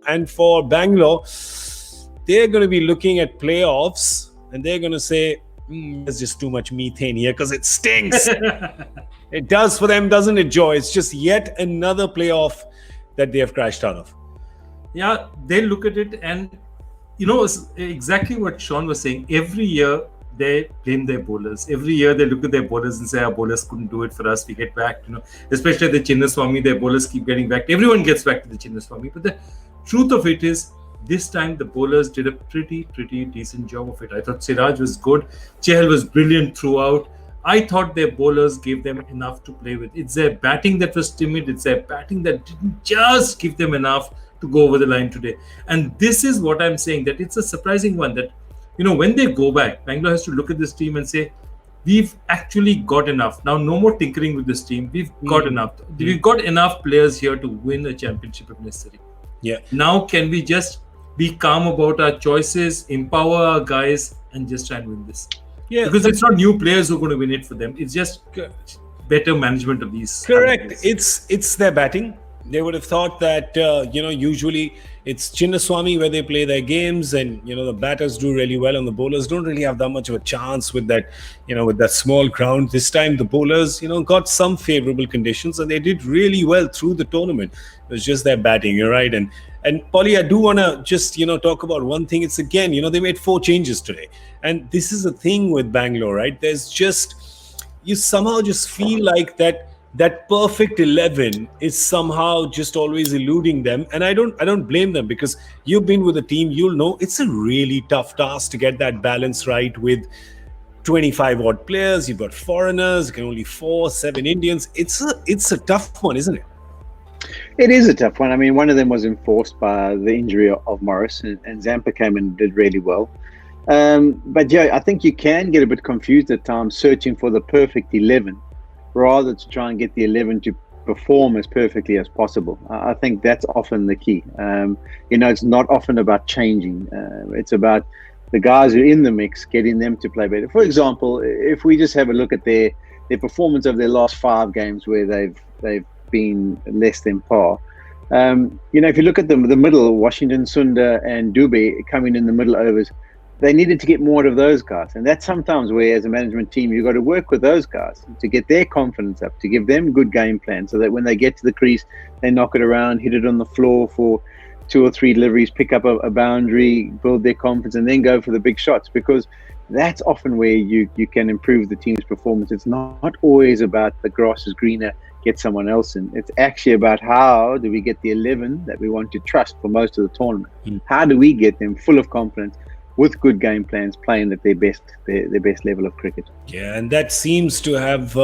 And for Bangalore, they're going to be looking at playoffs and they're going to say, there's just too much methane here because it stinks. It does for them, doesn't it, Joy? It's just yet another playoff that they have crashed out of. Yeah, they look at it and, it's exactly what Shaun was saying. Every year, they blame their bowlers. Every year, they look at their bowlers and say, our bowlers couldn't do it for us. We get back, especially the Chinnaswamy, their bowlers keep getting back. Everyone gets back to the Chinnaswamy. But the truth of it is, this time the bowlers did a pretty decent job of it. I thought Siraj was good. Chahal was brilliant throughout. I thought their bowlers gave them enough to play with. It's their batting that was timid. It's their batting that didn't just give them enough to go over the line today. And this is what I'm saying, that it's a surprising one that, when they go back, Bangalore has to look at this team and say, we've actually got enough. Now, no more tinkering with this team. We've got enough. We've got enough players here to win a championship if necessary. Yeah. Now, can we just be calm about our choices, empower our guys, and just try and win this? Yeah. Because it's not new players who are going to win it for them. It's just better management of these. Correct. It's their batting. They would have thought that, usually it's Chinnaswamy where they play their games and, the batters do really well and the bowlers don't really have that much of a chance with that, with that small ground. This time the bowlers, got some favorable conditions and they did really well through the tournament. It was just their batting, you're right. And Polly, I do want to just, talk about one thing. It's again, they made 4 changes today. And this is a thing with Bangalore, right? There's just, you somehow just feel like that perfect 11 is somehow just always eluding them. And I don't blame them because you've been with a team, you'll know it's a really tough task to get that balance right with 25 odd players. You've got foreigners, you can only 7 Indians. It's a tough one, isn't it? It is a tough one. I mean, one of them was enforced by the injury of Morris and Zampa came and did really well. But yeah, I think you can get a bit confused at times searching for the perfect 11 rather to try and get the 11 to perform as perfectly as possible. I think that's often the key. It's not often about changing. It's about the guys who are in the mix, getting them to play better. For example, if we just have a look at their performance of their last 5 games where they've been less than par. If you look at the middle, Washington, Sundar and Dubey coming in the middle overs, they needed to get more out of those guys. And that's sometimes where, as a management team, you've got to work with those guys to get their confidence up, to give them good game plans so that when they get to the crease, they knock it around, hit it on the floor for 2 or 3 deliveries, pick up a boundary, build their confidence, and then go for the big shots. Because that's often where you can improve the team's performance. It's not always about the grass is greener, get someone else in. It's actually about how do we get the 11 that we want to trust for most of the tournament. How do we get them full of confidence with good game plans, playing at their best level of cricket? Yeah, and that seems to have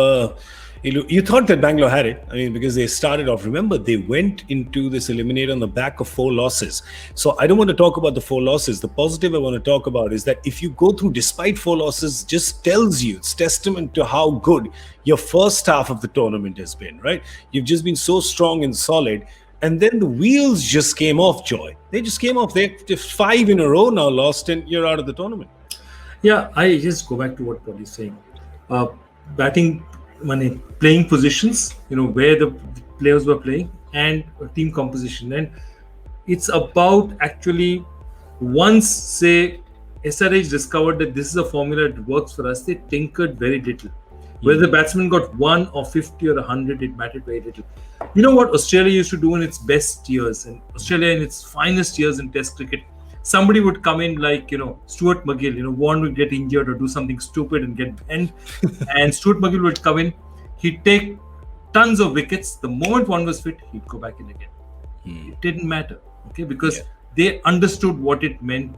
you thought that Bangalore had it. I mean, because they started off, remember, they went into this eliminator on the back of 4 losses. So I don't want to talk about the 4 losses. The positive I want to talk about is that if you go through despite 4 losses, just tells you, it's testament to how good your first half of the tournament has been, right? You've just been so strong and solid. And then the wheels just came off, Joy. They just came off. They're 5 in a row now lost and you're out of the tournament. Yeah, I just go back to what Paul is saying. Batting, playing positions, where the players were playing and team composition. And it's about actually, once, say, SRH discovered that this is a formula that works for us, they tinkered very little. Whether the batsman got 1 or 50 or 100, it mattered very little. You know what Australia used to do in its best years, and Australia in its finest years in Test cricket? Somebody would come in like, Stuart McGill, Warren would get injured or do something stupid and get bent. And Stuart McGill would come in, he'd take tons of wickets. The moment one was fit, he'd go back in again. It didn't matter, okay? Because they understood what it meant,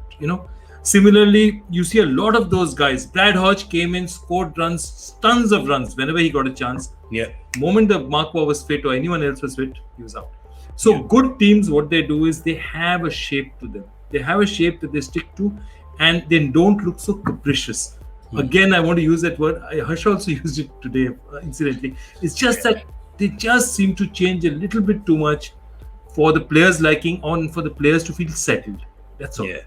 Similarly, you see a lot of those guys. Brad Hodge came in, scored runs, tons of runs whenever he got a chance. Yeah. The moment the Markwa was fit or anyone else was fit, he was out. So good teams, what they do is they have a shape to them. They have a shape that they stick to and they don't look so capricious. Again, I want to use that word. Harsh also used it today, incidentally. It's just that they just seem to change a little bit too much for the players' liking and for the players to feel settled. That's all. Yeah.